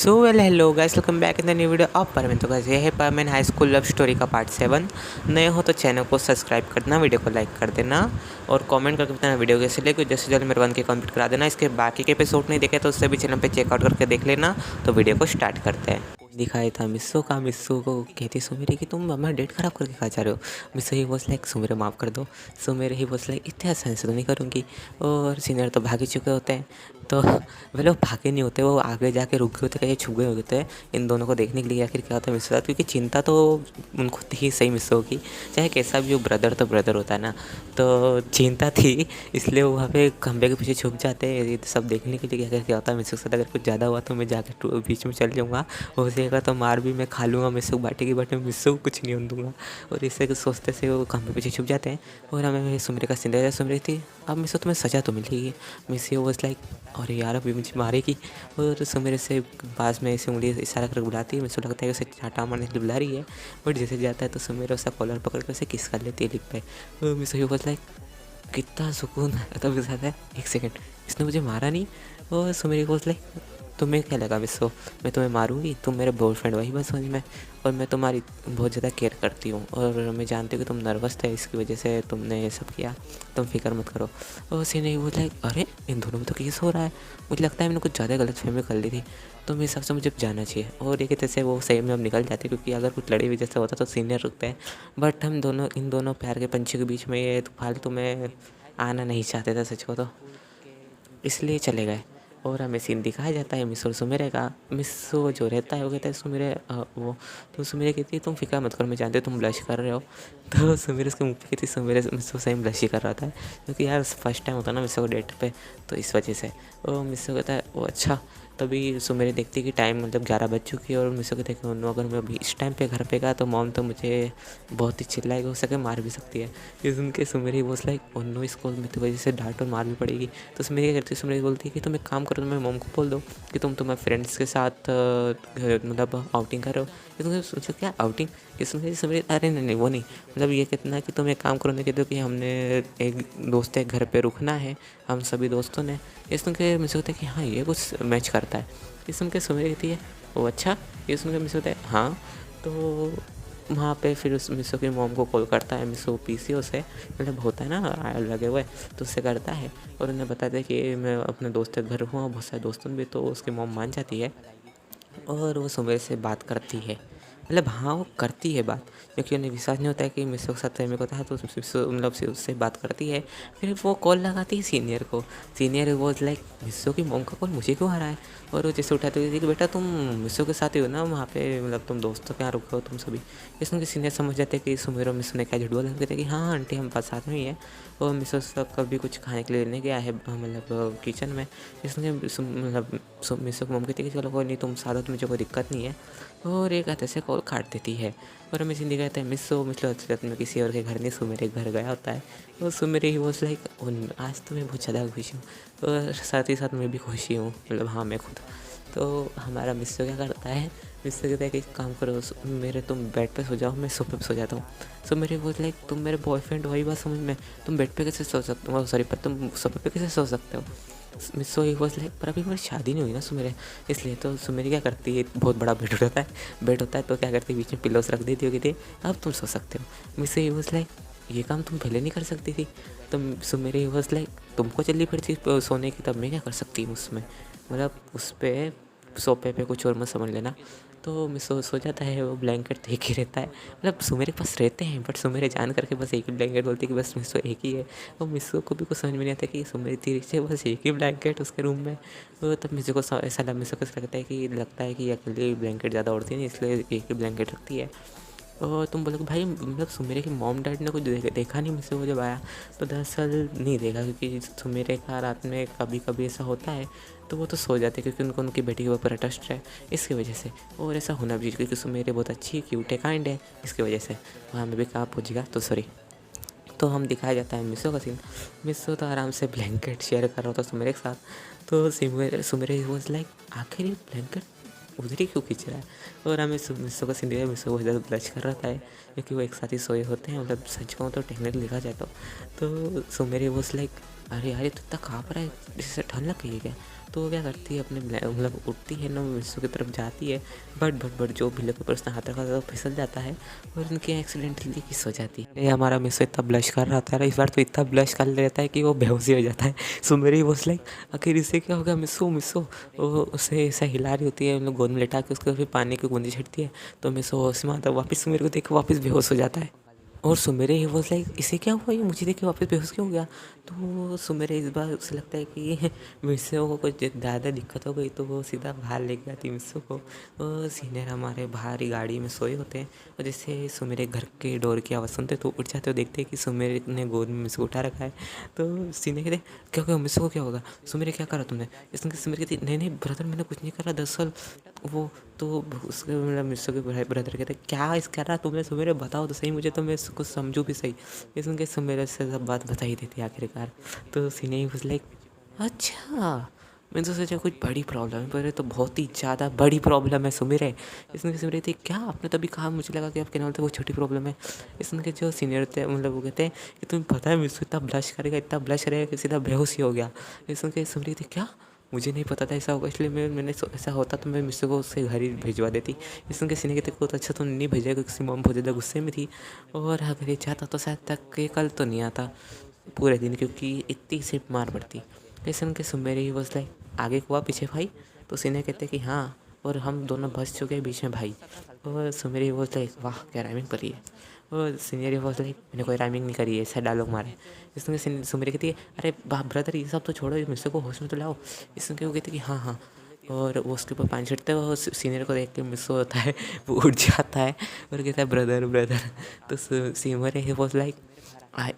So well hello guys, welcome back in the new video of परमेन। तो guys ये है परमेन हाई स्कूल लव स्टोरी का पार्ट 7। नए हो तो चैनल को सब्सक्राइब करना, वीडियो को लाइक कर देना और कमेंट करके बताना वीडियो कैसे लगे। जैसे जल्द मेरे 1 के कंप्लीट करा देना। इसके बाकी के एपिसोड नहीं देखे तो उससे भी चैनल पे चेकआउट करके देख लेना। तो वीडियो को स्टार्ट करते हैं। दिखाया था मिस्सो का। मिस्सो को कहती सुमेरे कि तुम मम्मा डेट खराब करके खा जा रहे हो। मिस्सो ही वॉज लाइक सुमेरे माफ़ कर दो। सुमेरे ही वॉज लाइक इतने आसान से तो नहीं करूँगी। और सीनियर तो भाग ही चुके होते हैं। तो वे लोग भागे नहीं होते, वो आगे जाके रुक गए होते, कहीं छुप गए होते हैं इन दोनों को देखने के लिए आखिर क्या होता है मिस्सो के साथ। क्योंकि चिंता तो उनको थी सही मिस्सो की, चाहे कैसा भी हो, ब्रदर तो ब्रदर होता है ना। तो चिंता थी, इसलिए वो वहाँ पे खंबे के पीछे छुप जाते हैं ये सब देखने के लिए आखिर क्या होता है मिस्सो के साथ। अगर कुछ ज़्यादा हुआ तो मैं जाके बीच में चल जाऊँगा, हो जाएगा तो मार भी मैं खा लूँगा मिस्सो बाटेगी, बट मैं मिस्सो को कुछ नहीं होने दूँगा। और इससे सोचते से वो खंबे पीछे छुप जाते हैं। और हमें सुमरे का सीन सुमरी थी, अब मिस्सो तुम्हें सजा तो मिलेगी। मिस्सो वॉज लाइक अरे यार अभी मुझे मारेगी। और सुमेरे से पास में ऐसे उंगली इशारा करके बुलाती है। मुझे लगता है कि उसे चाटा मारने के लिए बुला रही है, बट जैसे जाता है तो सुमेरा उसका कॉलर पकड़ के उसे किस कर लेती है लिप पे। और मिस्सो बस लाइक कितना सुकून है। तब साथ है 1 सेकेंड, इसने मुझे मारा नहीं। और सुमेरी को लाइक तुम्हें क्या लगा मिस्सो, मैं तुम्हें मारूंगी? तुम मेरे बॉयफ्रेंड वही बस समझ में, और मैं तुम्हारी बहुत ज़्यादा केयर करती हूँ और मैं जानती हूँ कि तुम नर्वस थे, इसकी वजह से तुमने ये सब किया, तुम फिक्र मत करो। और उसी ने बोला अरे इन दोनों में तो केस हो रहा है, मुझे लगता है मैंने कुछ ज़्यादा गलत फहमी कर ली थी, तो मेरे हिसाब से मुझे जाना चाहिए। और एक तरह से वो सही में अब निकल जाते, क्योंकि अगर कुछ लड़े हुए जैसा होता तो सीनियर रुकते हैं। बट हम दोनों इन दोनों प्यार के पंछी के बीच में ये फालतू में आना नहीं चाहते थे सच को, तो इसलिए चले गए। और हमें सीन दिखाया जाता है मिस्सो और सुमेरे का। मिस्सो जो रहता है वो कहता है सुमेरे वो, तो सुमेरे कहती है तुम फिक्र मत करो, मैं जानती हूँ तुम ब्लश कर रहे हो। तो सुमेरे उसके मुँह पे कहती है सुमेरे मिस्सो सही ब्लश ही कर रहा था, क्योंकि यार फर्स्ट टाइम होता है ना मिस्सो को डेट पे, तो इस वजह से। और मिस्सो कहता है वो अच्छा। तभी सुमेरे देखती है कि टाइम मतलब 11 बज चुकी है। और मिस्सो कहते हैं कि अगर मैं अभी इस टाइम पे घर पे गया तो मॉम तो मुझे बहुत ही चिल्लाएगी, हो सके मार भी सकती है। ये सुन के सुमेरी वो लाइक ओ नो, इसको मेरी वजह से डांट और मार भी पड़ेगी। तो सुमेरी क्या करती है, सुमेरी बोलती है कि तुम एक काम करो, तुम्हें मॉम को बोल दो कि तुम तुम्हारे फ्रेंड्स के साथ मतलब आउटिंग कर रहे हो। ये तुमने सोचो क्या आउटिंग, ये सुमेरी अरे नहीं नहीं वो नहीं, मतलब ये कहना है कि तुम एक काम करो, नहीं कहते हो कि हमने एक दोस्त के घर पे रुकना है हम सभी दोस्तों ने। ये सुन के मुझे होता है कि हाँ ये कुछ मैच करता है। ये सुन के सुमेरी कहती है वो अच्छा। ये सुन के मुझे होता है हाँ। तो वहाँ पे फिर उस मिस्सो की मॉम को कॉल करता है, मिस्सो पीसीओ से मतलब होता है ना लगे हुए, तो उससे करता है और उन्हें बताता है कि मैं अपने दोस्त के घर हूँ, बहुत सारे दोस्तों भी। तो उसकी मॉम मान जाती है और वो सुमेर से बात करती है। मतलब हाँ वो करती है बात, क्योंकि उन्हें विश्वास नहीं होता है कि मिस्सो के साथ मेरे को था। तो मतलब से उससे बात करती है। फिर वो कॉल लगाती है सीनियर को। सीनियर वो लाइक मिस्सो की मॉम का कॉल मुझे क्यों आ रहा है। और वो जैसे उठाते हुए कि बेटा तुम मिस्सो के साथ ही हो ना वहाँ पे, मतलब तुम दोस्तों के यहाँ रुके हो तुम सभी। इसमें सीनियर समझ जाते हैं कि सुमेर और मिस्सो ने क्या झूठ बोला। कहते हैं कि हाँ आंटी हम पास साथ में ही है। और मिस्सो सब कभी कुछ खाने के लिए लेने गया है मतलब किचन में। इसलिए मतलब मिस्सो की मॉम कहती है कि चलो कोई नहीं तुम साथ हो तो मुझे कोई दिक्कत नहीं है। और एक हाथ से कॉल काट देती है। और हमें सिंधी कहते हैं मिस्सो असलियत में किसी और के घर नहीं सुमेरे घर गया होता है। और सुमेरे ही वॉज लाइक आज तो मैं बहुत ज़्यादा खुश हूँ, और साथ ही साथ मैं भी खुशी हूँ, मतलब हाँ मैं खुद। तो हमारा मिस्सो क्या करता है, मिस्सो कहता है कि एक काम करो मेरे तुम बेड पे सो जाओ, मैं सोफे पे सो जाता हूँ। सो मेरे वॉज लाइक तुम मेरे बॉयफ्रेंड वही बात समझ में, तुम बेड पे कैसे सो सकते हो, सॉरी पर तुम सोफे पे कैसे सो सकते हो। मिस्सो ही वॉज लाइक पर अभी मेरी शादी नहीं हुई ना सुमेरे, इसलिए। तो सुमेरी क्या करती है, बहुत बड़ा बेड होता है तो क्या करती है बीच में पिलोस रख देती होगी थी, अब तुम सो सकते हो। मिस्सो ही वॉज लाइक ये काम तुम पहले नहीं कर सकती थी। तो सुमेरी वॉज लाइक तुमको चलनी पड़ती सोने की, तब मैं क्या कर सकती हूँ उसमें, मतलब उस पर सोफे पे कुछ और मत समझ लेना। तो मिस्सो सो जाता है, वो ब्लैंकेट एक ही रहता है, मतलब सुमेरे के पास रहते हैं बट सुमेरे जान करके बस एक ही ब्लैंकेट बोलती है कि बस मिस्सो एक ही है। और मिस्सो को भी कुछ समझ में नहीं आता कि सुमेरी थी से बस एक ही ब्लैंकेट उसके रूम में। तो तब मिस्सो को ऐसा मिस्सो को ऐसा लगता है कि अकेले ब्लैंकेट ज़्यादा उड़ती नहीं, इसलिए एक ही ब्लैंकेट रखती है। और तुम बोलोगे भाई मतलब सुमेरे की मॉम डैड ने कुछ देखा नहीं मुझसे वो जब आया, तो दरअसल नहीं देखा, क्योंकि सुमेरे का रात में कभी कभी ऐसा होता है तो वो तो सो जाते हैं, क्योंकि उनको उनकी बेटी के ऊपर ट्रस्ट है इसकी वजह से। और ऐसा होना भी चाहिए क्योंकि सुमेरे बहुत अच्छी क्यूट है काइंड है, इसकी वजह से वहाँ में भी कहाँ पहुँचेगा तो सॉरी। तो हम दिखाया जाता है मिस्सो का सीन। मिस्सो तो आराम से ब्लैंकेट शेयर कर रहा था सुमेरे के साथ। तो सुमेरे वॉज लाइक आखिर ये ब्लैंकेट उधर ही क्यों खींच रहा है। और हमें मिस्सो का सीन दिया, मिस्सो बहुत ज़्यादा ब्लश कर रहा था क्योंकि वो एक साथ ही सोए होते हैं, मतलब सच कहूँ तो टेक्निकली लिखा जाए तो सुमेरे वॉज लाइक अरे यार ये तो इतना काँप रहा है, इससे ठंड लग गई है क्या। तो वो क्या करती है अपने मतलब उठती है ना, मिस्सू की तरफ जाती है, बट जो बिल्ले के ऊपर उसने हाथ रखा था वो फिसल जाता है और उनकी एक्सीडेंटली किस हो जाती है। ये हमारा मिस्सू इतना ब्लश कर रहा था, इस बार तो इतना ब्लश कर लेता है कि वो बेहोश ही हो जाता है। सो मेरी वो लाइक आखिर इससे क्या होगा, मिस्सू मिस्सू वो उसे ऐसा हिला रही होती है, हम लोग गोद में लेटा के उसके फिर पानी की बूंदी छिड़ती है, तो मिस्सू होश में आता है, वापस मेरे को देख के वापस बेहोश हो जाता है। और सुमेरे ही वॉज लाइक इसे क्या हुआ, ये मुझे देख के वापस बेहोश क्यों हो गया। तो सुमेरे इस बार उसे लगता है कि मिस्सू को कुछ ज़्यादा दिक्कत हो गई, तो वो सीधा बाहर लेके आती मिस्सू को। और सीनियर हमारे बाहर ही गाड़ी में सोए होते हैं, और जैसे सुमेरे घर के डोर की आवाज़ सुनते तो उठ जाते हो, देखते हैं कि सुमेरे ने गोद में मिस्सू को उठा रखा है। तो सीनियर कहते क्या होगा मिस्सू को, क्या होगा सुमेरे, क्या करा तुमने। इसमें सुमेरे कहती नहीं नहीं ब्रदर मैंने कुछ नहीं करा दरअसल वो। तो उसके मतलब मिस्सू के ब्रदर कहते क्या इस कह रहा तुमने सुमेरे, बताओ तो सही मुझे, तो मैं कुछ समझूँ भी सही। ये सुन के सुमेरे से सब बात बता ही देती आखिरकार। तो सीने ही लाइक अच्छा, मैंने तो सोचा कुछ बड़ी प्रॉब्लम है, पर ये तो बहुत ही ज़्यादा बड़ी प्रॉब्लम है सुमेरे। इसमें सुमेरे थी क्या, आपने तभी कहा, मुझे लगा कि आप कहने वाले थे वो छोटी प्रॉब्लम है। इसमें के जो सीनियर थे मतलब वो कहते हैं कि तुम्हें पता है मिस्सू इतना ब्लश करेगा, इतना ब्लश करेगा कि सीधा बेहोश ही हो गया। इसमें के सुमेरे थी क्या, मुझे नहीं पता था ऐसा होगा, इसलिए मैंने ऐसा होता तो मैं मिस्सू को उससे घर ही भिजवा देती। इसमें किसी ने कहते को तो अच्छा तो नहीं भेजेगा, किसी मॉम बहुत ज़्यादा गुस्से में थी, और अगर ये चाहता तो शायद तक ये कल तो नहीं आता पूरे दिन, क्योंकि इतनी सिर्फ मार पड़ती। लेकिन के सुमेरी ही बस लाइक आगे हुआ पीछे भाई। तो सीने कहते कि हाँ, और हम दोनों बस चुके हैं बीच में भाई। और सुमेरी वो लाइक वाह क्या राइमिंग करी है। और सीनियर वो लाइक मैंने कोई राइमिंग नहीं करी है, ऐसा डायलॉग मारे। इसमें सुमेरी कहती है अरे ब्रदर ये सब तो छोड़ो, इस मिस्टर को होश में तो लाओ। इसमें वो कहते कि हाँ हाँ, और वो उसके ऊपर पानी छिड़ते हैं, वो सीनियर को देख के मिस होता है, वो उठ जाता है और कहता है ब्रदर ब्रदर। तो सीनियर है वो लाइक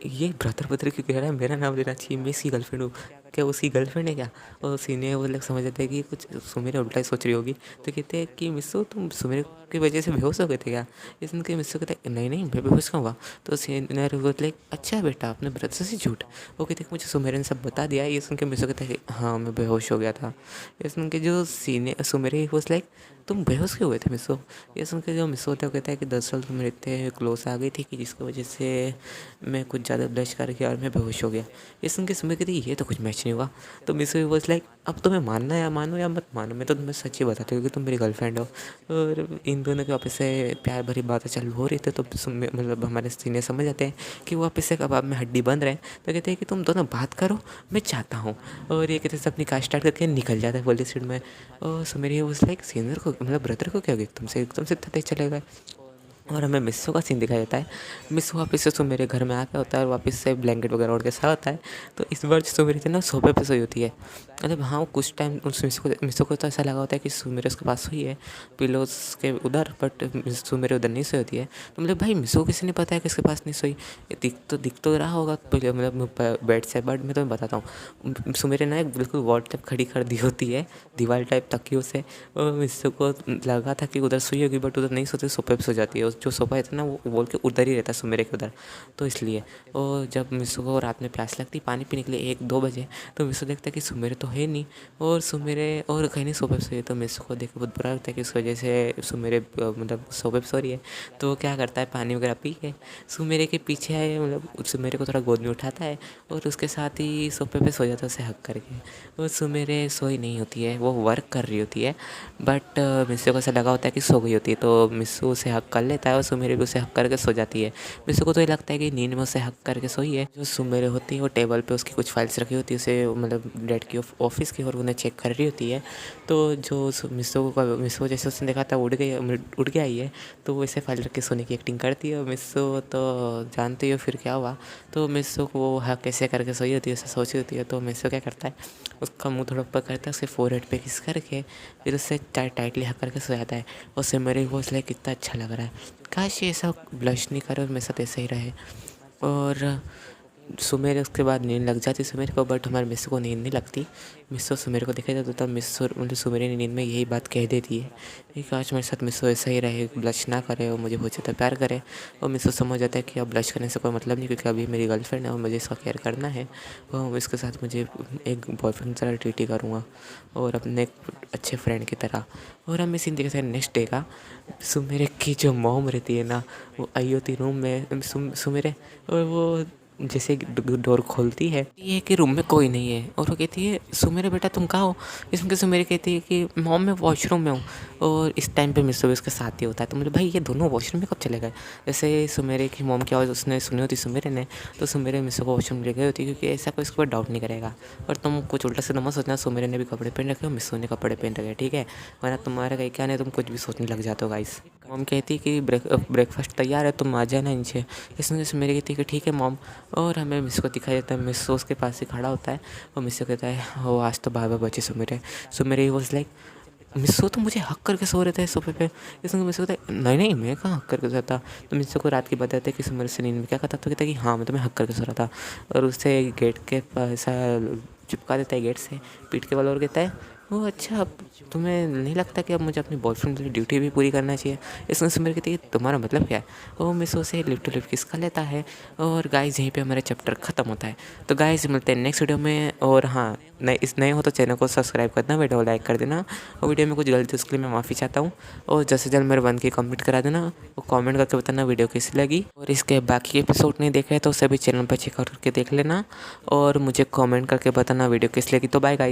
ये ब्रदर ब्रदर क्यों कह रहा है, मेरा नाम लेना चाहिए, मैं इसकी गर्लफ्रेंड हूँ, क्या उसकी गर्लफ्रेंड है क्या। और सीनियर वो लोग समझ जाते हैं कि कुछ सुमेर उल्टा ही सोच रही होगी। तो कहते हैं कि मिस्सू तुम सुमेर की वजह से बेहोश हो गए थे क्या। इसमें कि मिस्सू कहते हैं नहीं नहीं मैं बेहोश क्यों हुआ। तो सीनियर वो लाइक अच्छा बेटा अपने ब्रदर से झूठ। वो कहते हैं मुझे सुमेर ने सब बता दिया। ये सुन के मिस्सू कहता है कि हाँ मैं बेहोश हो गया था। ये सुन के जो सीनियर सुमेर वो लाइक तुम बेहोश क्यों हुए थे मिस्सू। ये सुन के जो मिस्सू होता है वो कहता है कि दरअसल तुम इतने क्लोज आ गई थी कि जिसकी वजह से मैं कुछ ज़्यादा ब्लश कर गया और मैं बेहोश हो गया। ये सुन के सुमेर कहती ये तो कुछ मैच नहीं हुआ। तो मिस्सू वॉज लाइक अब तुम्हें मानना या मानो या मत मानो, मैं तो तुम्हें सच ही बताती हूँ कि तुम मेरी गर्लफ्रेंड हो। और इन दोनों के वापस से प्यार भरी बातें चालू हो रही थी। तो मतलब हमारे सीनियर समझ जाते हैं कि वो वापस से कबाब में हड्डी बंद रहे। तो कहते हैं कि तुम दोनों बात करो, मैं चाहता हूँ। और ये कहते हैं अपनी कार स्टार्ट करके निकल जाता है पुलिस स्टेशन में। और सुमेर वॉज लाइक सीनियर को मतलब ब्रदर को क्या हो गया एकदम से तेज चले गए। और हमें मिस्सू का सीन दिखाया जाता है। मिस्सू वापस से सुमेरे घर में आके होता है और वापस से ब्लैंकेट वगैरह ओढ़ के सो होता है। तो इस बार सुमेरे थे ना सोफे पे सोई होती है। मतलब हाँ कुछ टाइम उस मिस्सू को तो ऐसा लगा होता है कि सुमेरे उसके पास सोई है पिलोस के उधर, बट सुमेरे उधर नहीं सोई होती है। तो मतलब भाई मिस्सू को किसी ने पता है किसके पास नहीं सोई, दिख तो रहा होगा पहले मतलब बेड से। बट मैं तुम्हें बताता हूँ सुमेरे ना एक बिल्कुल वॉल टाइप खड़ी कर दी होती है दीवार टाइप तकियों से। और मिस्सू को लगा था कि उधर सोई होगी, बट उधर नहीं सोती, सोफे पे सो जाती है। जो सोफा है ना वो बोल के उधर ही रहता है सुमेरे के उधर। तो इसलिए और जब मिस्सू को रात में प्यास लगती पानी पीने के लिए 1-2 बजे, तो मिस्सू देखता है कि सुमेरे तो है नहीं और सुमेरे और कहीं नहीं सोफे पे सोई है। तो मिस्सू को देख के बहुत बुरा लगता है कि उस वजह से सुमेरे मतलब सोफे पे सो रही है। तो वो क्या करता है पानी वगैरह पी के सुमेरे के पीछे आए, मतलब सुमेरे को थोड़ा गोद में उठाता है और उसके साथ ही सोफे पे सो जाता है उसे हक करके। और सुमेरे सोई नहीं होती है, वो वर्क कर रही होती है। बट मिस्सू को ऐसा लगा होता है कि सो गई होती है। तो मिस्सू उसे हक कर लेता है और सुमेरे भी उसे हक करके सो जाती है। मिस्सू को तो ये लगता है कि नींद में उसे हक करके सोई है। जो सुमेरे होती है वो टेबल पे उसकी कुछ फाइल्स रखी होती है उसे मतलब डैड की ऑफिस की, और उन्हें चेक कर रही होती है। तो जो मिस्सू जैसे उसने देखा था उड़ गया ही है, तो वो इसे फाइल रख के सोने की एक्टिंग करती है। और मिस्सू तो जानती हो फिर क्या हुआ। तो मिस्सू को वो हक कैसे करके सोई होती है उसे सोची होती है। तो मिस्सू क्या करता है उसका मुंह थोड़ा ऊपर करता है, उसके फोरहेड पे किस करके फिर उससे टाइटली हक करके सो जाता है। और सुमेरे को लाइक कितना अच्छा लग रहा है, काश ये सब ब्लश नहीं करे और मेरे साथ ऐसे ही रहे। और सुमेर उसके बाद नींद लग जाती सुमेर को, बट हमारे मिस्सू को नींद नहीं लगती। मिस्सू सुमेर को देखा जाता तब मिस्सू मतलब सुमेर ने नींद में यही बात कह देती है कि काश मेरे साथ मिस्सू ऐसा ही रहे, ब्लश ना करे और मुझे बहुत ज़्यादा प्यार करे। और मिस्सू समझ जाता है कि अब ब्लश करने से कोई मतलब नहीं, क्योंकि अभी मेरी गर्लफ्रेंड है और मुझे इसका केयर करना है। और इसके साथ मुझे एक बॉयफ्रेंड की तरह ट्रीट ही करूँगा और अपने एक अच्छे फ्रेंड की तरह। और हम इस सीन देखे नेक्स्ट डे का सुमेरे की जो मॉम रहती है ना, वो आई होती रूम में सुमेरे, और वो जैसे डोर खोलती है ये कि रूम में कोई नहीं है और वो कहती है सुमेरे बेटा तुम कहाँ हो। इसमें के सुमेरे कहती है कि मॉम मैं वॉशरूम में हूँ। और इस टाइम पे मिसो भी उसके साथ ही होता है। तो मुझे भाई ये दोनों वॉशरूम में कब चले गए। जैसे सुमेरे की मॉम की आवाज़ उसने सुनी होती सुमेरे ने, तो सुमेरे मिसो को वॉशरूम ले गई होती क्योंकि ऐसा कोई इसके ऊपर डाउट नहीं करेगा। और तुम कुछ उल्टा सीधा मत सोचना सुमेरे ने भी कपड़े पहन रखे हो मिसो ने कपड़े पहन रखे, ठीक है, वरना तुम्हारा कहीं क्या नहीं तुम कुछ भी सोचने लग जाते हो गाइस। मॉम कहती कि ब्रेकफास्ट तैयार है तुम आ जाना नीचे। इसमें सुमेरे कहती कि ठीक है मॉम। और हमें मिसो को दिखाई देता है मिसो उसके पास ही खड़ा होता है और मिसो कहता है ओ आज तो 12 बजे सुमेरे। सुमेरे वॉज लाइक मिसो तो मुझे हक करके सो रहे थे सोफे पे। इसमें मिसो कहता है नहीं मैं कहाँ हक करके सोता। तो मिसो को रात की बताते हैं कि सुमेरे से नींद में क्या कहता, तो कहता है कि हाँ मैं तुम्हें हक करके सो रहा था। और उससे गेट के पास ऐसा चिपका देता है गेट से पीठ के बल और कहता है वो अच्छा अब तुम्हें नहीं लगता कि अब मुझे अपनी बॉयफ्रेंड की ड्यूटी भी पूरी करना चाहिए। इसमें सुमेर कहती है तुम्हारा मतलब क्या है। वो मिसो से लिप टू लिप किस का लेता है। और गाइस यहीं पे हमारा चैप्टर ख़त्म होता है। तो गाइस मिलते हैं नेक्स्ट वीडियो में। और हाँ नए हो तो चैनल को सब्सक्राइब करना, वीडियो को लाइक कर देना और वीडियो में कुछ गलती उसके लिए मैं माफ़ी चाहता हूँ। और जल्द से जल्द मेरे 1K कंप्लीट करा देना और कमेंट करके बताना वीडियो कैसी लगी। और इसके बाकी एपिसोड नहीं देखे तो सभी चैनल पर चेकआउट करके देख लेना और मुझे कमेंट करके बताना वीडियो कैसी लगी। तो बाय गाइस।